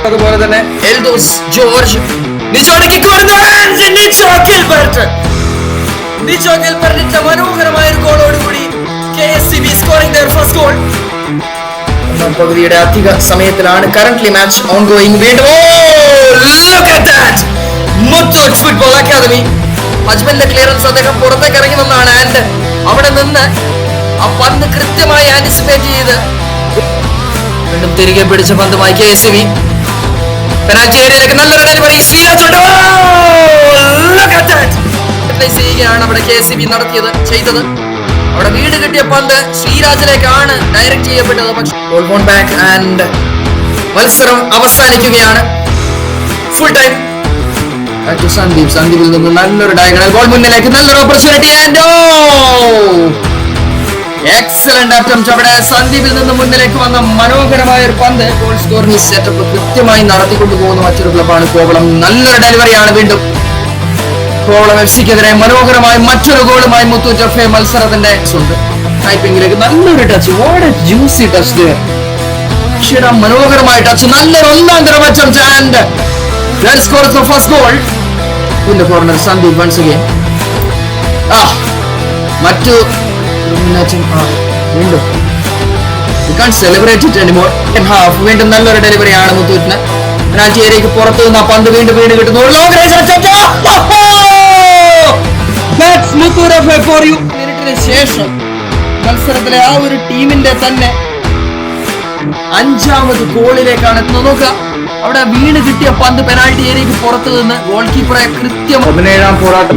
അതുപോലെ തന്നെ എൽദോസ് ജോർജ് നിച്ചോ ഗിൽബർട്ടിന്റെ മനോഹരമായ ഒരു ഗോളോടുകൂടി KSCB scoring their first goal. ഒന്നാം പകുതിയുടെ അധിക സമയത്തിലാണ് കറന്റ്ലി മാച്ച് ഓൺഗോയിങ്. വീണ്ടും look at that Muthoot football academy അജ്മലിന്റെ ക്ലിയറൻസ് അദ്ദേഹം പുറത്തേക്ക് ഇറങ്ങി വന്നാണ്. ആൻഡ് അവിടെ നിന്ന് ആ പന്ത് കൃത്യമായി ആന്റിസിപ്പേറ്റ് ചെയ്ത് വീണ്ടും തിരികെ പിടിച്ച പന്തുമായി KSCB പെനാൽറ്റി ഏരിയയിലേക്ക് നല്ലൊരു ഡെലിവറി. ചെയ്യുകയാണ് അവിടെ KSCB ചെയ്തത്. അവിടെ വീട് കിട്ടിയ പന്ത് ശ്രീരാജിലേക്കാണ് ഡയറക്റ്റ് ചെയ്യപ്പെട്ടത്. പക്ഷേ ബാക്ക് ആൻഡ് മത്സരം അവസാനിക്കുകയാണ്. ഫുൾ ടൈം സന്ദീപിൽ നിന്ന് നല്ലൊരു ഡയഗണൽ ബോൾ മുന്നിലേക്ക്, നല്ലൊരു ഓപ്പർച്യൂണിറ്റി ആൻഡ് എക്സലന്റ് അറ്റംപ്റ്റ്. അവിടെ സന്ദീപിൽ നിന്ന് മുന്നിലേക്ക് വന്ന മനോഹരമായ ഒരു പന്ത് ഗോൾ സ്കോറിംഗ് സെറ്റപ്പ് കൃത്യമായി നടത്തിക്കൊണ്ടു പോകുന്ന മറ്റൊരു ക്ലബാണ് കോവളം. നല്ലൊരു ഡെലിവറിയാണ് വീണ്ടും കോവളം FC-ക്കെതിരെ മനോഹരമായ മറ്റൊരു ഗോളുമായി മുത്തൂറ്റ് FA മത്സരത്തിന്റെ ടൈപ്പിംഗിലേക്ക് നല്ലൊരു touch. What A juicy touch. മനോഹരമായ ടച്ച്, നല്ലൊരു ഒന്നാം തരം attempt and that scores the first goal in the corner. Sandeep once again. മറ്റു വീണ്ടും we can't celebrate it anymore. In half വീണ്ടും നല്ലൊരു ഡെലിവറിയാണ് മുത്തൂറ്റിന്. പെനാൽറ്റി ഏരിയയ്ക്ക് പുറത്തു നിന്ന് ആ പന്ത് വീണ്ടും കിട്ടുന്നു. That's Muthoot FA for you. മിനിറ്റിന് ശേഷം മത്സരത്തിലെ ആ ഒരു ടീമിന്റെ തന്നെ അഞ്ചാമത് ഗോളിലേക്കാണ് എത്തുന്നത്. നോക്കുക, അവിടെ വീണ് കിട്ടിയ പന്ത് പെനാൽറ്റി ഏരിയയ്ക്ക് പുറത്തു നിന്ന് ഗോൾ കീപ്പറെ കൃത്യം 17ാം പോരാട്ടം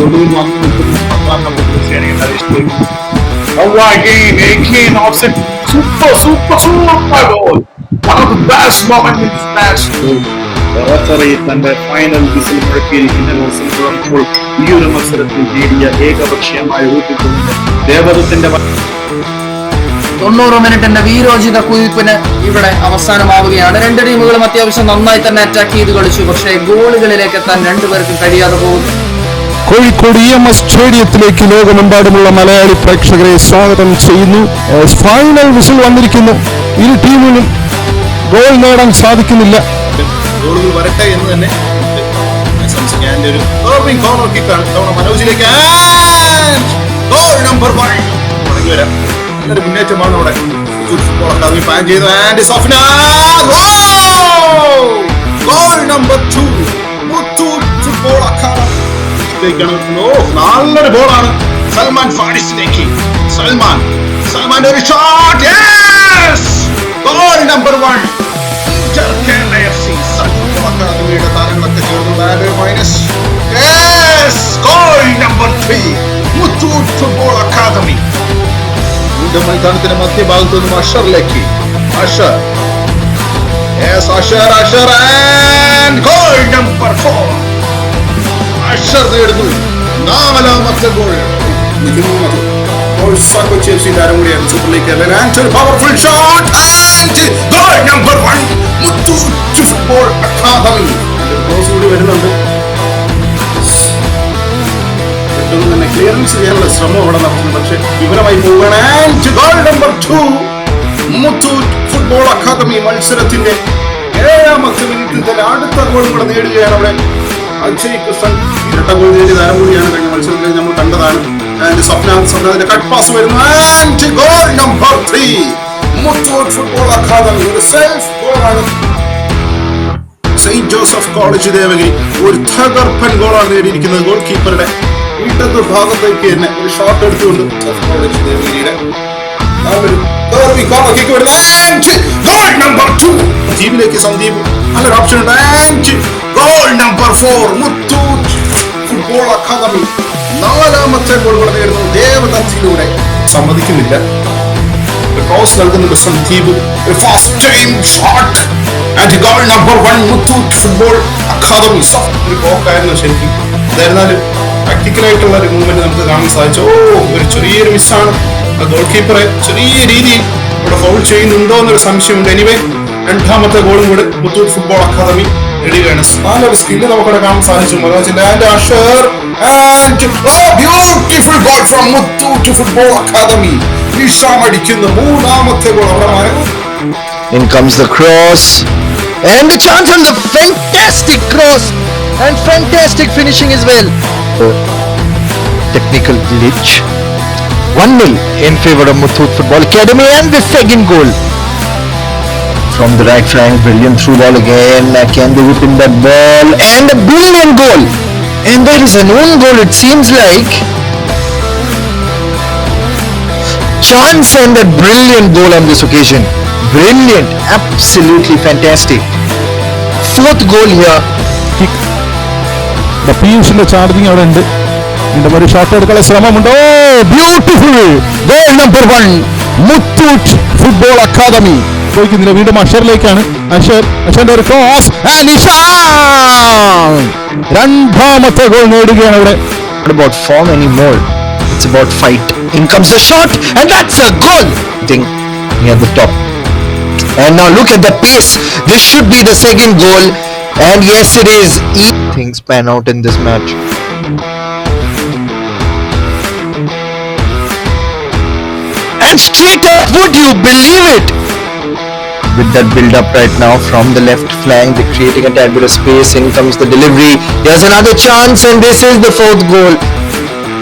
തന്റെ ഫൈനൽ വിസിൽ മുഴക്കിയിരിക്കുന്ന ഇപ്പോൾ ഈ ഒരു മത്സരത്തിൽ നേടിയ ഏകപക്ഷീയമായ ഊട്ടിക്കൊണ്ട് ദേവദത്തിന്റെ 90 മിനിറ്റിന്റെ വീരോചിത കുതിപ്പിന് ഇവിടെ അവസാനമാവുകയാണ്. രണ്ട് ടീമുകളും അത്യാവശ്യം നന്നായി തന്നെ അറ്റാക്ക് ചെയ്ത് കളിച്ചു. പക്ഷേ ഗോളുകളിലേക്ക് എത്താൻ രണ്ടുപേർക്കും കഴിയാതെ പോകുന്നു. കോഴിക്കോട് EMS സ്റ്റേഡിയത്തിലേക്ക് ലോകമെമ്പാടുമുള്ള മലയാളി പ്രേക്ഷകരെ സ്വാഗതം ചെയ്യുന്നു. ഫൈനൽ വിസിൽ വന്നിരിക്കുന്നു. ഇരു ടീമിനും ഗോൾ നേടാൻ സാധിക്കുന്നില്ല. ഗോളുകൾ വരട്ടെ എന്ന് തന്നെ നല്ലൊരു മുന്നേറ്റമാണ് അവിടെ ഫുട്ബോൾ അക്കാദമി പ്ലാൻ ചെയ്തു. And Safna goal number 2 Muthoot football academy. നല്ലൊരു ബോളാണ് സൽമാൻ ഫാരിസിലേക്ക്. സൽമാന്റെ ഒരു shot. Yes, goal number 1 Kerala FC football അക്കാദമിയുടെ താരങ്ങളൊക്കെ ചേർന്ന് minus. Yes, goal number 3 Muthoot football academy. മൈതാനത്തിന്റെ മധ്യഭാഗത്തു നിന്നും അഷറിലേക്ക്. അഷർ നേടുന്നു 4ാമത്തെ ഗോൾ. കൊച്ചി FC താരം കൂടിയാണ് super league. Powerful shot and goal number 1 Muthoot football academy. Cross കൂടി വരുന്നുണ്ട്. തന്നെ ക്ലിയറൻസ് ചെയ്യാനുള്ള ശ്രമം അവിടെ നടത്തുന്നു. പക്ഷെ വിവരമായി പോവുകയാണ്. Goal number 2 Muthoot football academy മത്സരത്തിന്റെ 7ാമത്തെ മിനിറ്റിൽ തന്നെ അടുത്ത ഗോൾ കൂടെ നേടുകയാണ്. അവിടെ അജയ് കൃഷ്ണൻ ഇരട്ട ഗോൾ നേടിയ താരം കൂടിയാണ്. കഴിഞ്ഞ മത്സരത്തിൽ നമ്മൾ കണ്ടതാണ്. സ്വപ്നത്തിന്റെ കട്ട് പാസ് വരുന്നു. And goal number 3 Muthoot football academy. ഒരു സെൽഫ് ഗോളാണ്. സെയിന്റ് ജോസഫ് കോളേജ് ദേവഗിരി ഒരു തകർപ്പൻ ഗോളാണ് നേടിയിരിക്കുന്നത്. ഗോൾ കീപ്പറുടെ ഇടത് ഭാഗത്തേക്ക് തന്നെ ഒരു ഷോട്ട് എടുത്തുകൊണ്ട് ടീമിലേക്ക് സന്ദീപ് നല്ലൊരു ഓപ്ഷൻ ഉണ്ട്. Goal number 4 Muthoot football academy 4ാമത്തെ ഗോൾ കൂടെ നേടുന്നു. ദേവദത്തിലൂടെ സമ്മതിക്കുന്നില്ല. ക്രോസ് നൽകുന്നുണ്ട് Sandeep. First time shot and goal number 1 Muthoot football academy. ഒരു പോക്കായിരുന്നു ശരിക്കും. എന്തായിരുന്നാലും പ്രാക്ടിക്കലായിട്ടുള്ള ഒരു മൂവ്മെന്റ് നമുക്ക് കാണാൻ സാധിച്ചു. ഒരു ചെറിയൊരു മിസ്സാണ്. ഗോൾ കീപ്പറെ ചെറിയ രീതിയിൽ ഇവിടെ ഫൗൾ ചെയ്യുന്നുണ്ടോ എന്നൊരു സംശയമുണ്ട്. എനിവേ 2ാമത്തെ ഗോളും കൂടെ മുത്തൂറ്റ് ഫുട്ബോൾ അക്കാദമി നേടുകയാണ്. നല്ലൊരു സ്കില്ല് നമുക്കവിടെ കാണാൻ സാധിച്ചു. മൊറാജിന്റെ beautiful goal from Muthoot football academy. Nisham അടിക്കുന്ന 3ാമത്തെ goal. In comes the cross. And the chance on the fantastic cross and fantastic finishing as well. Technical glitch. 1-0 in favor of Muthoot Football Academy, and the second goal from the right flank. Brilliant through ball again. Can they whip in that ball? And a brilliant goal. And there is an own goal, it seems like. Chance and a brilliant goal on this occasion. Brilliant. Absolutely fantastic. Fourth goal here. പീയൂഷിന്റെ charging അവിടെ ഉണ്ട്. വീണ്ടും ഒരു shot എടുക്കാനുള്ള ശ്രമമുണ്ട്. Beautiful goal number 1 Muthoot football academy. പോയിക്കുന്നില്ല, വീണ്ടും അഷറിലേക്കാണ്. അഷറിന്റെ ഒരു ക്രോസ്, രണ്ടാമത്തെ ഗോൾ നേടുകയാണ് അവിടെ. Not about form anymore. It's about fight. In comes the shot, and that's a goal. Thing near the top. And now look at the pace. This should be the second goal. And yes, it is. Things pan out in this match. And straight up, would you believe it? With that build up right now from the left flank, they're creating a tad bit of space. In comes the delivery. There's another chance, and this is the fourth goal.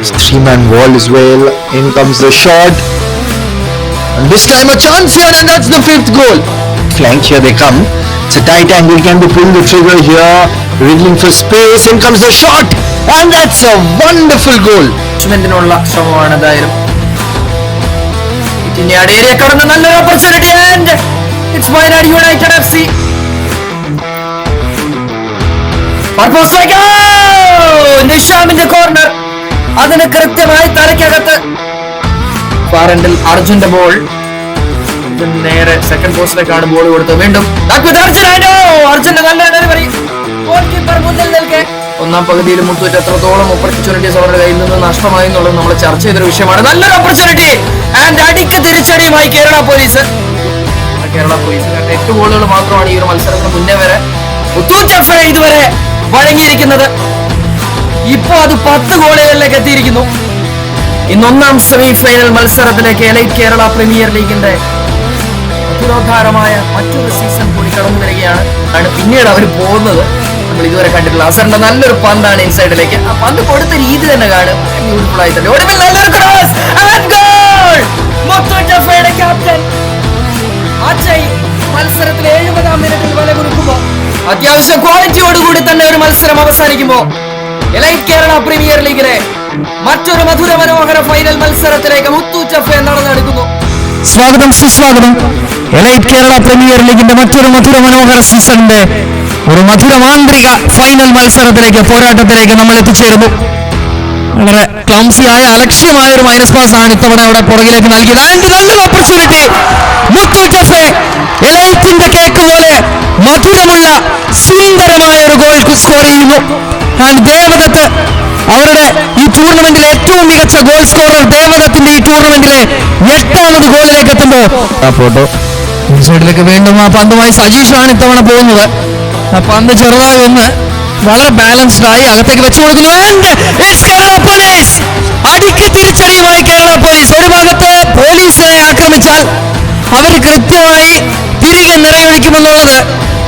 It's 3-man wall as well. In comes the shot. And this time a chance here, and that's the fifth goal. Flank, here they come. It's a tight angle. Can they pull the trigger here? Wriggling for space. In comes the shot, and that's a wonderful goal. ചുമന്തിനുള്ള ശ്രമമാണ് എന്തായാലും. Area കടന്ന് നല്ലൊരു opportunity, and it's Wayanad united FC. നിഷാമിന്റെ corner, അതിന് കൃത്യമായി തലയ്ക്കകത്ത്. ഫാറൻഡിൽ അർജുന്റെ ball നേരെ സെക്കൻഡ് പോസ്റ്റിലേക്കാണ് ബോൾ കൊടുത്തത്. വീണ്ടും അർജുന്റെ നല്ല ഡെലിവറി. ഗോൾ കീപ്പർ മുന്നിൽ നിൽക്കെ. ഒന്നാം പകുതിയിൽ മുത്തൂറ്റ് എത്രത്തോളം ഓപ്പർച്യൂണിറ്റീസ് അവരുടെ കയ്യിൽ നിന്ന് നഷ്ടമായി എന്നുള്ളത് നമ്മൾ ചർച്ച ചെയ്തൊരു വിഷയമാണ്. നല്ലൊരു ഓപ്പർച്യൂണിറ്റി, ആൻഡ് അടിക്ക് തിരിച്ചടിയുമായി കേരള പോലീസ്. കാരണം 8 ഗോളുകൾ മാത്രമാണ് ഈ ഒരു മത്സരത്തിന് മുന്നേ വരെ മുത്തൂറ്റ് എഫ് ഇതുവരെ വഴങ്ങിയിരിക്കുന്നത്. ഇപ്പൊ അത് 10 ഗോളുകളിലേക്ക് എത്തിയിരിക്കുന്നു. ഇന്നൊന്നാം സെമി ഫൈനൽ മത്സരത്തിലേക്ക് എലൈറ്റ് കേരള പ്രീമിയർ ലീഗിന്റെ അതിരോധാരമായ മറ്റൊരു സീസൺ കൂടി കടന്നു വരികയാണ്. പിന്നീട് അവർ പോകുന്നത് നമ്മൾ ഇതുവരെ കണ്ടിട്ടില്ല. അസറിന്റെ നല്ലൊരു പന്താണ് ഇൻസൈഡിലേക്ക്. ആ പന്ത് കൊടുത്ത രീതി തന്നെ കാണും, ബ്യൂട്ടിഫുൾ ആയിട്ടുണ്ട്. ഒടുവിൽ നല്ലൊരു ക്രോസ് ആൻഡ് ഗോൾ. മുത്തൂറ്റ് എഫ്ഐയുടെ ക്യാപ്റ്റൻ അജയ് മത്സരത്തിൽ 70-ാം മിനിറ്റിൽ വല കുറുക്കുമ്പോൾ അത്യാവശ്യം ക്വാളിറ്റിയോടുകൂടി തന്നെ ഒരു മത്സരം അവസാനിക്കുമ്പോൾ എലൈറ്റ് കേരള പ്രീമിയർ ലീഗിലെ മറ്റൊരു മധുര മനോഹര ഫൈനൽ മത്സരത്തിലേക്ക് മുത്തൂറ്റ് എഫ് നടന്നെടുക്കുന്നു. സ്വാഗതം, സുസ്വാഗതം. എലൈറ്റ് കേരള പ്രീമിയർ ലീഗിന്റെ മറ്റൊരു മധുര മനോഹര സീസണിന്റെ ഒരു മധുരമാന്ത്രിക ഫൈനൽ മത്സരത്തിലേക്ക്, പോരാട്ടത്തിലേക്ക് നമ്മൾ എത്തിച്ചേരുന്നു. വളരെ ക്ലംസിയായ അലക്ഷ്യമായ ഒരു മൈനസ് പാസ് ആണ് ഇത്തവണ അവിടെ പുറകിലേക്ക് നൽകിയത്. ആൻഡ് നല്ലൊരു ഓപ്പർച്യൂണിറ്റി. മുത്തൂറ്റ് എഫ് എലൈറ്റിന്റെ കേക്ക് പോലെ മധുരമുള്ള സുന്ദരമായ ഒരു ഗോൾ സ്കോർ ചെയ്യുന്നു. ആൻഡ് ദേവദത്ത് അവരുടെ ഈ ടൂർണമെന്റിലെ ഏറ്റവും മികച്ച ഗോൾ സ്കോറർ ദേവദത്തിന്റെ ഈ ടൂർണമെന്റിലെ 8ാമത് ഗോളിലേക്ക് എത്തുമ്പോൾ ആ ഫോട്ടോ സൈഡിലേക്ക് വീണ്ടും ആ പന്തുമായി സജീഷാണ് ഇത്തവണ പോകുന്നത്. ആ പന്ത് ചെറുതായി ഒന്ന് വളരെ ബാലൻസ്ഡ് ആയി അകത്തേക്ക് വെച്ചു കൊടുക്കുന്നു. കേരള പോലീസ് അടിക്ക് തിരിച്ചടിയുമായി കേരള പോലീസ്. ഒരു ഭാഗത്ത് പോലീസിനെ ആക്രമിച്ചാൽ അവർ കൃത്യമായി തിരികെ നിറയൊഴിക്കുമെന്നുള്ളത്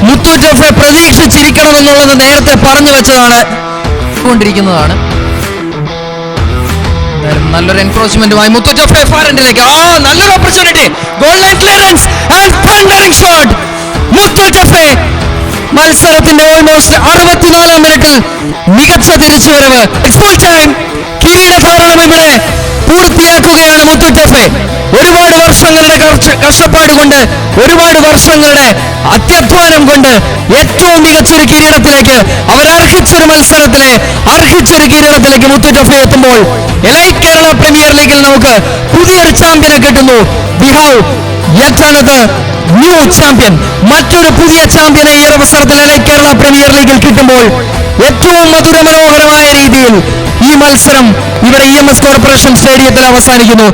മുത്തൂറ്റ് എഫ് പ്രതീക്ഷിച്ചിരിക്കണമെന്നുള്ളത് നേരത്തെ പറഞ്ഞു വെച്ചതാണ് കൊണ്ടിരിക്കുന്നതാണ്. നല്ലൊരു എൻക്രോച്ച്മെന്റുമായി മുത്തൂറ്റ് എഫ് ഫാറൻഡിലേക്ക്. നല്ലൊരു opportunity. Goal line clearance and thundering shot. Muthoot F മത്സരത്തിന്റെ ഓൾമോസ്റ്റ് 64-ാം മിനിറ്റിൽ മികച്ച തിരിച്ചുവരവ്. ഫുൾ ടൈം കിരീടധാരണം ഇവിടെ പൂർത്തിയാക്കുകയാണ് മുത്തൂറ്റ് എഫ്. ഒരുപാട് വർഷങ്ങളുടെ കഷ്ടപ്പാട് കൊണ്ട്, ഒരുപാട് വർഷങ്ങളുടെ അത്യധ്വാനം കൊണ്ട് ഏറ്റവും മികച്ചൊരു കിരീടത്തിലേക്ക് അവർ അർഹിച്ചൊരു മത്സരത്തിലെ അർഹിച്ചൊരു കിരീടത്തിലേക്ക് മുത്തൂറ്റ് എഫ് എത്തുമ്പോൾ എലൈറ്റ് കേരള പ്രീമിയർ ലീഗിൽ നമുക്ക് പുതിയൊരു ചാമ്പ്യനെ കിട്ടുന്നു. We have yet another new champion. മറ്റൊരു പുതിയ ചാമ്പ്യനെ ഈ അവസരത്തിൽ എലൈറ്റ് കേരള പ്രീമിയർ ലീഗിൽ കിട്ടുമ്പോൾ ഏറ്റവും മധുരമനോഹരമായ രീതിയിൽ ഈ മത്സരം ഇവിടെ EMS കോർപ്പറേഷൻ സ്റ്റേഡിയത്തിൽ അവസാനിക്കുന്നു.